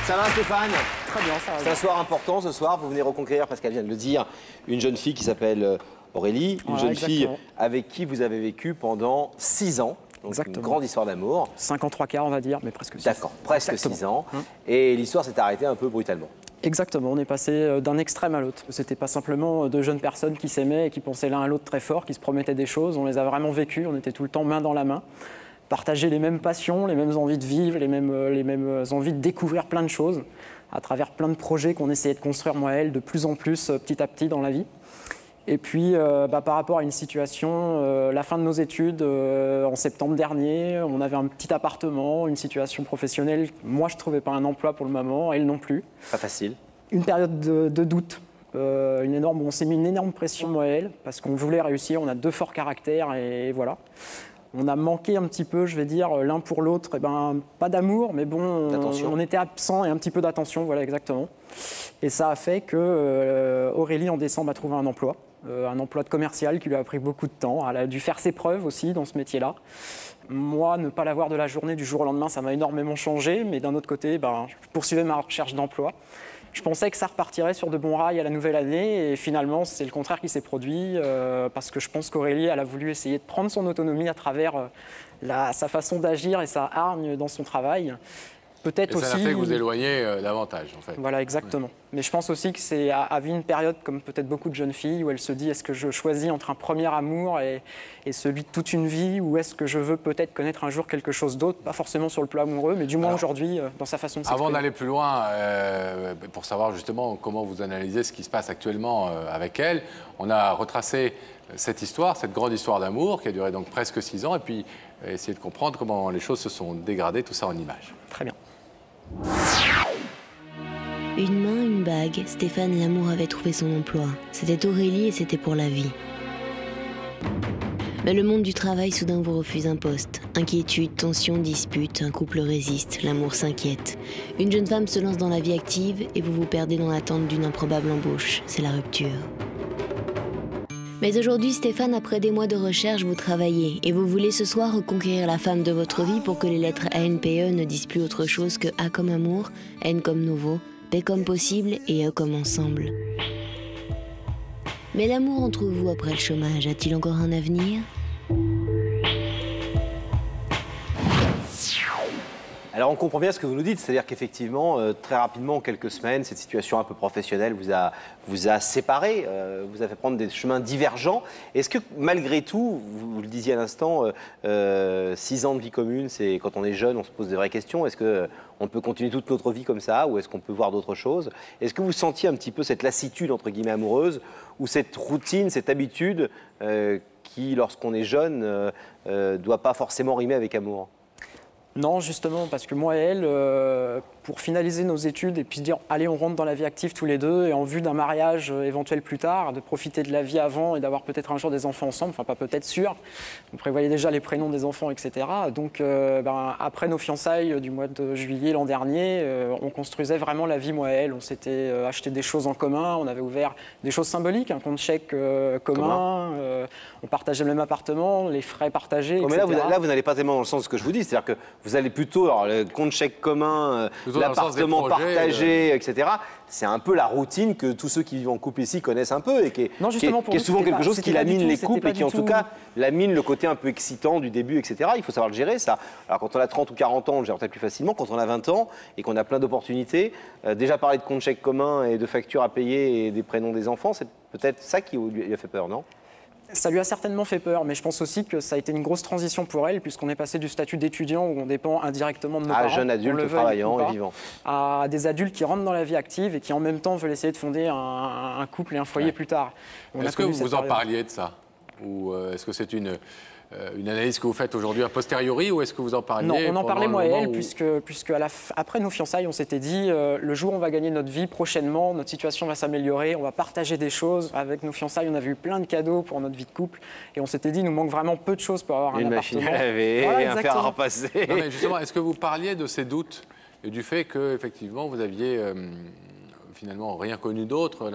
Ça va Stéphane? Très bien, ça va. C'est un soir important ce soir, vous venez reconquérir, parce qu'elle vient de le dire, une jeune fille qui s'appelle Aurélie, une jeune fille avec qui vous avez vécu pendant 6 ans. Donc une grande histoire d'amour. 5 ans, 3 quarts, on va dire, mais presque 6. D'accord, presque 6 ans. Et l'histoire s'est arrêtée un peu brutalement. Exactement, on est passé d'un extrême à l'autre. C'était pas simplement deux jeunes personnes qui s'aimaient et qui pensaient l'un à l'autre très fort, qui se promettaient des choses. On les a vraiment vécues, on était tout le temps main dans la main. Partager les mêmes passions, les mêmes envies de vivre, les mêmes envies de découvrir plein de choses, à travers plein de projets qu'on essayait de construire, moi et elle, de plus en plus, petit à petit dans la vie. Et puis, par rapport à une situation, la fin de nos études, en septembre dernier, on avait un petit appartement, une situation professionnelle. Moi, je ne trouvais pas un emploi pour le moment, elle non plus. Pas facile. Une période de doute. On s'est mis une énorme pression, moi et elle, parce qu'on voulait réussir. On a 2 forts caractères et voilà. On a manqué un petit peu, je vais dire, l'un pour l'autre. Pas d'amour, mais bon, on était absents et un petit peu d'attention, voilà exactement. Et ça a fait que Aurélie, en décembre, a trouvé un emploi de commercial qui lui a pris beaucoup de temps. Elle a dû faire ses preuves aussi dans ce métier-là. Moi, ne pas l'avoir de la journée du jour au lendemain, ça m'a énormément changé. Mais d'un autre côté, je poursuivais ma recherche d'emploi. Je pensais que ça repartirait sur de bons rails à la nouvelle année et finalement c'est le contraire qui s'est produit parce que je pense qu'Aurélie elle a voulu essayer de prendre son autonomie à travers sa façon d'agir et sa hargne dans son travail. Peut-être aussi. Ça a fait que vous éloignez davantage en fait. Voilà, exactement. Oui. Mais je pense aussi que c'est à une période comme peut-être beaucoup de jeunes filles où elle se dit est-ce que je choisis entre un premier amour et celui de toute une vie ou est-ce que je veux peut-être connaître un jour quelque chose d'autre, pas forcément sur le plan amoureux, mais du moins aujourd'hui dans sa façon de s'exprimer. Avant d'aller plus loin, pour savoir justement comment vous analysez ce qui se passe actuellement avec elle, on a retracé cette histoire, cette grande histoire d'amour qui a duré donc presque 6 ans et puis essayer de comprendre comment les choses se sont dégradées, tout ça en images. Très bien. Une main, une bague, Stéphane Lamour avait trouvé son emploi. C'était Aurélie et c'était pour la vie. Mais le monde du travail soudain vous refuse un poste. Inquiétude, tension, dispute, un couple résiste, l'amour s'inquiète. Une jeune femme se lance dans la vie active et vous vous perdez dans l'attente d'une improbable embauche. C'est la rupture. Mais aujourd'hui, Stéphane, après des mois de recherche, vous travaillez et vous voulez ce soir reconquérir la femme de votre vie pour que les lettres ANPE ne disent plus autre chose que A comme amour, N comme nouveau, P comme possible et E comme ensemble. Mais l'amour entre vous après le chômage, a-t-il encore un avenir ? Alors on comprend bien ce que vous nous dites, c'est-à-dire qu'effectivement, très rapidement, en quelques semaines, cette situation un peu professionnelle vous a séparés, vous a fait prendre des chemins divergents. Est-ce que malgré tout, vous le disiez à l'instant, 6 ans de vie commune, c'est quand on est jeune, on se pose des vraies questions. Est-ce qu'on peut continuer toute notre vie comme ça ou est-ce qu'on peut voir d'autres choses? Est-ce que vous sentiez un petit peu cette lassitude, entre guillemets, amoureuse ou cette routine, cette habitude qui, lorsqu'on est jeune, doit pas forcément rimer avec amour? Non, justement, parce que moi et elle, pour finaliser nos études et puis se dire allez, on rentre dans la vie active tous les deux et en vue d'un mariage éventuel plus tard, de profiter de la vie avant et d'avoir peut-être un jour des enfants ensemble, enfin pas peut-être sûr, on prévoyait déjà les prénoms des enfants, etc. Donc après nos fiançailles du mois de juillet l'an dernier, on construisait vraiment la vie, moi et elle. On s'était acheté des choses en commun, on avait ouvert des choses symboliques, un compte chèque commun, on partageait le même appartement, les frais partagés, etc. Mais là, vous n'allez pas tellement dans le sens de ce que je vous dis, c'est-à-dire que vous allez plutôt, alors, le compte chèque commun, l'appartement partagé, etc. C'est un peu la routine que tous ceux qui vivent en couple ici connaissent un peu et qui est souvent quelque chose qui lamine les couples et qui en tout cas lamine le côté un peu excitant du début, etc. Il faut savoir le gérer ça. Alors quand on a 30 ou 40 ans, on le gère peut-être plus facilement. Quand on a 20 ans et qu'on a plein d'opportunités, déjà parler de compte chèque commun et de factures à payer et des prénoms des enfants, c'est peut-être ça qui lui a fait peur, non ? Ça lui a certainement fait peur, mais je pense aussi que ça a été une grosse transition pour elle, puisqu'on est passé du statut d'étudiant où on dépend indirectement de nos parents, jeune adulte travaillant et vivant, à des adultes qui rentrent dans la vie active et qui en même temps veulent essayer de fonder un couple et un foyer plus tard. Est-ce que vous en parliez de ça? Ou est-ce que c'est une analyse que vous faites aujourd'hui a posteriori ou est-ce que vous en parliez? Non, on en parlait moi et elle, puisque après nos fiançailles, on s'était dit le jour où on va gagner notre vie prochainement, notre situation va s'améliorer, on va partager des choses. Avec nos fiançailles, on avait eu plein de cadeaux pour notre vie de couple et on s'était dit il nous manque vraiment peu de choses pour avoir un appartement. Une machine à laver, un fer à repasser. Non, mais justement, est-ce que vous parliez de ces doutes et du fait que effectivement vous aviez finalement rien connu d'autre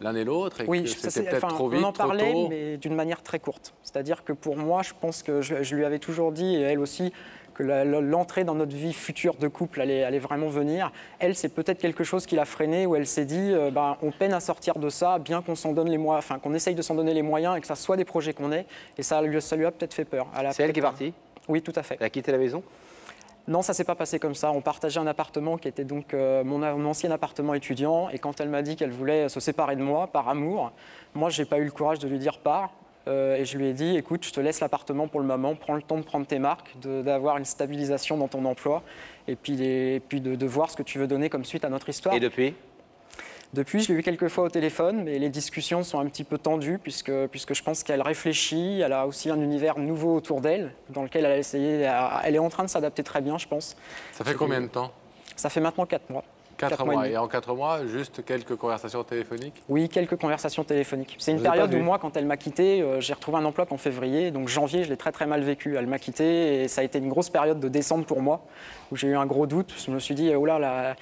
l'un et l'autre, et Oui, que c'était peut-être enfin, trop vite, on en parlait, trop tôt. mais d'une manière très courte. C'est-à-dire que pour moi, je pense que je lui avais toujours dit, et elle aussi, que l'entrée dans notre vie future de couple allait vraiment venir. Elle, c'est peut-être quelque chose qui l'a freinée, où elle s'est dit, on peine à sortir de ça, bien qu'on s'en donne les moyens, enfin qu'on essaye de s'en donner les moyens et que ça soit des projets qu'on ait. Et ça lui a peut-être fait peur. C'est elle qui est partie? Oui, tout à fait. Elle a quitté la maison? Non, ça s'est pas passé comme ça. On partageait un appartement qui était donc mon ancien appartement étudiant. Et quand elle m'a dit qu'elle voulait se séparer de moi par amour, moi, j'ai pas eu le courage de lui dire pars. Et je lui ai dit, écoute, je te laisse l'appartement pour le moment, prends le temps de prendre tes marques, d'avoir une stabilisation dans ton emploi, et puis de voir ce que tu veux donner comme suite à notre histoire. Et depuis? Depuis, je l'ai eu quelques fois au téléphone, mais les discussions sont un petit peu tendues, puisque je pense qu'elle réfléchit, elle a aussi un univers nouveau autour d'elle, dans lequel elle a essayé, elle est en train de s'adapter très bien, je pense. Ça fait combien de temps? Ça fait maintenant 4 mois. 4 mois et mois. demi. Et en 4 mois, juste quelques conversations téléphoniques? Oui, quelques conversations téléphoniques. C'est une Vous avez période pas où vu? moi, quand elle m'a quitté, j'ai retrouvé un emploi qu'en février, donc janvier, je l'ai très très mal vécu. Elle m'a quitté et ça a été une grosse période de décembre pour moi, où j'ai eu un gros doute. Je me suis dit, oh là,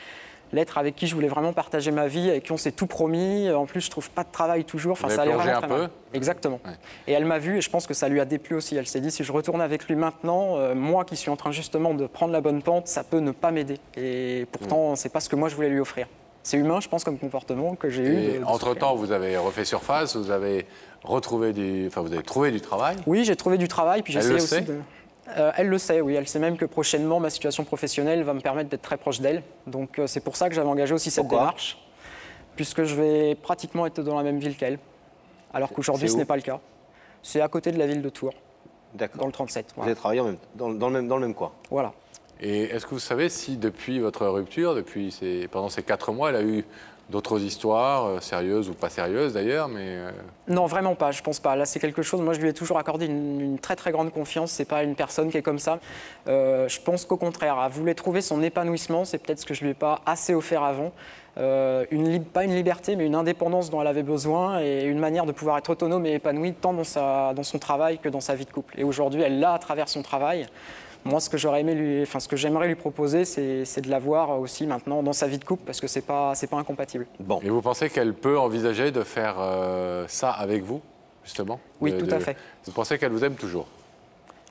l'être avec qui je voulais vraiment partager ma vie, avec qui on s'est tout promis. En plus, je trouve pas de travail toujours. Enfin, Vous ça avez allait plongé vraiment un très peu? mal. Exactement. Ouais. Et elle m'a vu et je pense que ça lui a déplu aussi. Elle s'est dit, si je retourne avec lui maintenant, moi qui suis en train justement de prendre la bonne pente, ça peut ne pas m'aider. Et pourtant, c'est pas ce que moi je voulais lui offrir. C'est humain, je pense, comme comportement que j'ai eu. Et entre-temps, vous avez refait surface, vous avez trouvé du travail. Oui, j'ai trouvé du travail. Puis Elle le aussi sait de... Elle le sait, oui. Elle sait même que prochainement, ma situation professionnelle va me permettre d'être très proche d'elle. Donc c'est pour ça que j'avais engagé aussi cette Pourquoi démarche, puisque je vais pratiquement être dans la même ville qu'elle, alors qu'aujourd'hui C'est ce où? n'est pas le cas. C'est à côté de la ville de Tours, D'accord. dans le 37. Vous Voilà. avez travaillé dans le même coin? Voilà. Et est-ce que vous savez si depuis votre rupture, pendant ces 4 mois, elle a eu d'autres histoires, sérieuses ou pas sérieuses d'ailleurs, mais... Non, vraiment pas, je pense pas. Là, c'est quelque chose, moi je lui ai toujours accordé une très très grande confiance, c'est pas une personne qui est comme ça. Je pense qu'au contraire, elle voulait trouver son épanouissement, c'est peut-être ce que je lui ai pas assez offert avant. Pas une liberté, mais une indépendance dont elle avait besoin et une manière de pouvoir être autonome et épanouie tant dans son travail que dans sa vie de couple. Et aujourd'hui, elle l'a à travers son travail. Moi, ce que j'aimerais lui proposer, c'est de la voir aussi maintenant dans sa vie de couple, parce que c'est pas incompatible. Bon. Et vous pensez qu'elle peut envisager de faire ça avec vous, justement? Oui, tout à fait. Vous pensez qu'elle vous aime toujours?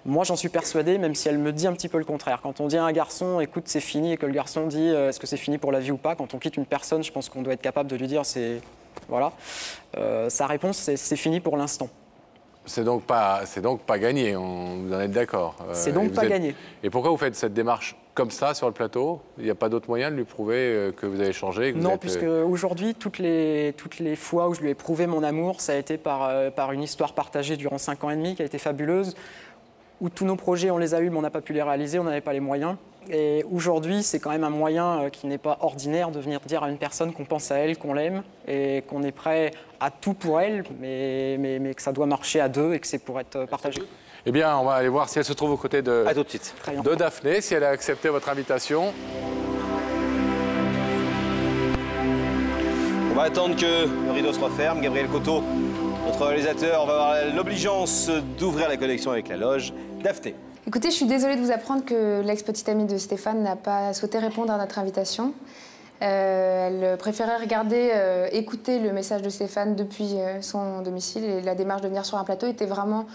Moi, j'en suis persuadé, même si elle me dit un petit peu le contraire. Quand on dit à un garçon, écoute, c'est fini, et que le garçon dit, est-ce que c'est fini pour la vie ou pas? Quand on quitte une personne, je pense qu'on doit être capable de lui dire, voilà. Sa réponse, c'est fini pour l'instant. C'est donc pas gagné, vous en êtes d'accord? C'est donc pas gagné. Et pourquoi vous faites cette démarche comme ça sur le plateau? Il n'y a pas d'autre moyen de lui prouver que vous avez changé? Non, puisque aujourd'hui, toutes les fois où je lui ai prouvé mon amour, ça a été par une histoire partagée durant 5 ans et demi qui a été fabuleuse, où tous nos projets, on les a eus, mais on n'a pas pu les réaliser, on n'avait pas les moyens. Et aujourd'hui, c'est quand même un moyen qui n'est pas ordinaire de venir dire à une personne qu'on pense à elle, qu'on l'aime et qu'on est prêt à tout pour elle, mais que ça doit marcher à deux et que c'est pour être partagé. Eh bien, on va aller voir si elle se trouve aux côtés À tout de suite. de Daphné, si elle a accepté votre invitation. On va attendre que le rideau se referme. Gabriel Coteau, notre réalisateur, va avoir l'obligeance d'ouvrir la connexion avec la loge. Daphné. Écoutez, je suis désolée de vous apprendre que l'ex-petite amie de Stéphane n'a pas souhaité répondre à notre invitation. Elle préférait écouter le message de Stéphane depuis son domicile et la démarche de venir sur un plateau était vraiment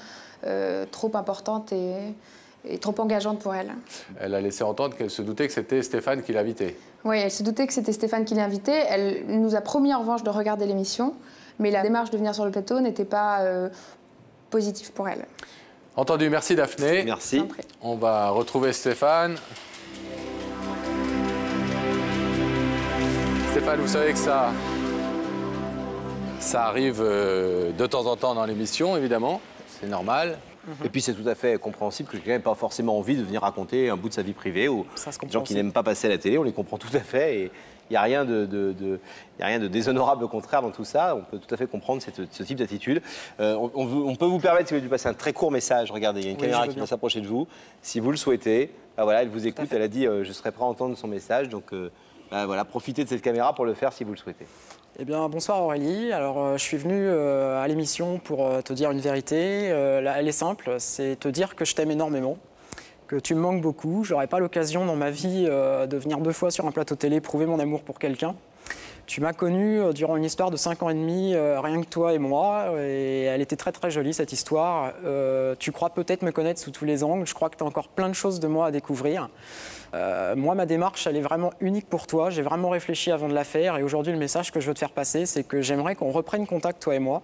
trop importante et trop engageante pour elle. Elle a laissé entendre qu'elle se doutait que c'était Stéphane qui l'invitait. Oui, elle se doutait que c'était Stéphane qui l'invitait. Elle nous a promis en revanche de regarder l'émission, mais la démarche de venir sur le plateau n'était pas positive pour elle. Entendu, merci Daphné. Merci. On va retrouver Stéphane. Stéphane, vous savez que ça arrive de temps en temps dans l'émission, évidemment. C'est normal. Et puis c'est tout à fait compréhensible que quelqu'un n'ait pas forcément envie de venir raconter un bout de sa vie privée ou des gens qui n'aiment pas passer à la télé, on les comprend tout à fait. Et il n'y a rien de déshonorable au contraire dans tout ça. On peut tout à fait comprendre ce type d'attitude. On peut vous permettre, si vous voulez, de passer un très court message. Regardez, il y a une caméra qui va s'approcher de vous. Si vous le souhaitez, voilà, elle vous écoute. Elle a dit je serai prêt à entendre son message. Donc voilà, profitez de cette caméra pour le faire si vous le souhaitez. Eh bien, bonsoir Aurélie. Alors, je suis venu à l'émission pour te dire une vérité. Elle est simple, c'est te dire que je t'aime énormément, que tu me manques beaucoup. J'aurais pas l'occasion dans ma vie de venir 2 fois sur un plateau télé prouver mon amour pour quelqu'un. Tu m'as connu durant une histoire de 5 ans et demi, rien que toi et moi, et elle était très très jolie cette histoire. Tu crois peut-être me connaître sous tous les angles, je crois que tu as encore plein de choses de moi à découvrir. Moi, ma démarche, elle est vraiment unique pour toi. J'ai vraiment réfléchi avant de la faire. Et aujourd'hui, le message que je veux te faire passer, c'est que j'aimerais qu'on reprenne contact, toi et moi,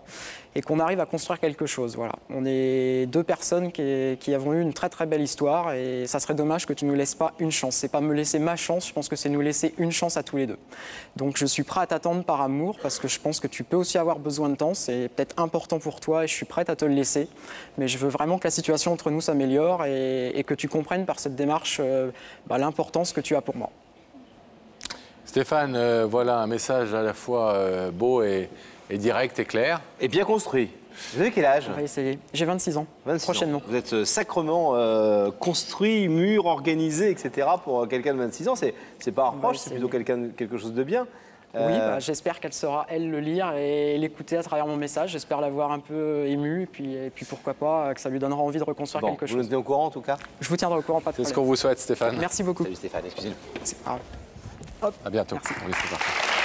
et qu'on arrive à construire quelque chose. Voilà. On est deux personnes qui avons eu une très très belle histoire. Et ça serait dommage que tu ne nous laisses pas une chance. C'est pas me laisser ma chance, je pense que c'est nous laisser une chance à tous les deux. Donc je suis prêt à t'attendre par amour, parce que je pense que tu peux aussi avoir besoin de temps. C'est peut-être important pour toi et je suis prête à te le laisser. Mais je veux vraiment que la situation entre nous s'améliore et que tu comprennes par cette démarche l'importance que tu as pour moi. Stéphane, voilà un message à la fois beau et direct et clair. Et bien construit. Vous avez quel âge? On va essayer. J'ai 26 ans, 26 prochainement. ans. Vous êtes sacrement construit, mûr, organisé, etc. Pour quelqu'un de 26 ans. C'est pas un reproche, c'est plutôt quelque chose de bien. Oui, j'espère qu'elle saura, elle, le lire et l'écouter à travers mon message. J'espère l'avoir un peu ému et puis pourquoi pas que ça lui donnera envie de reconstruire quelque chose. Vous nous tenez au courant en tout cas? Je vous tiendrai au courant, pas de problème. C'est ce qu'on vous souhaite, Stéphane. Merci beaucoup. Salut Stéphane, excusez-nous. C'est pas grave. À bientôt. Merci. Oui, c'est parfait.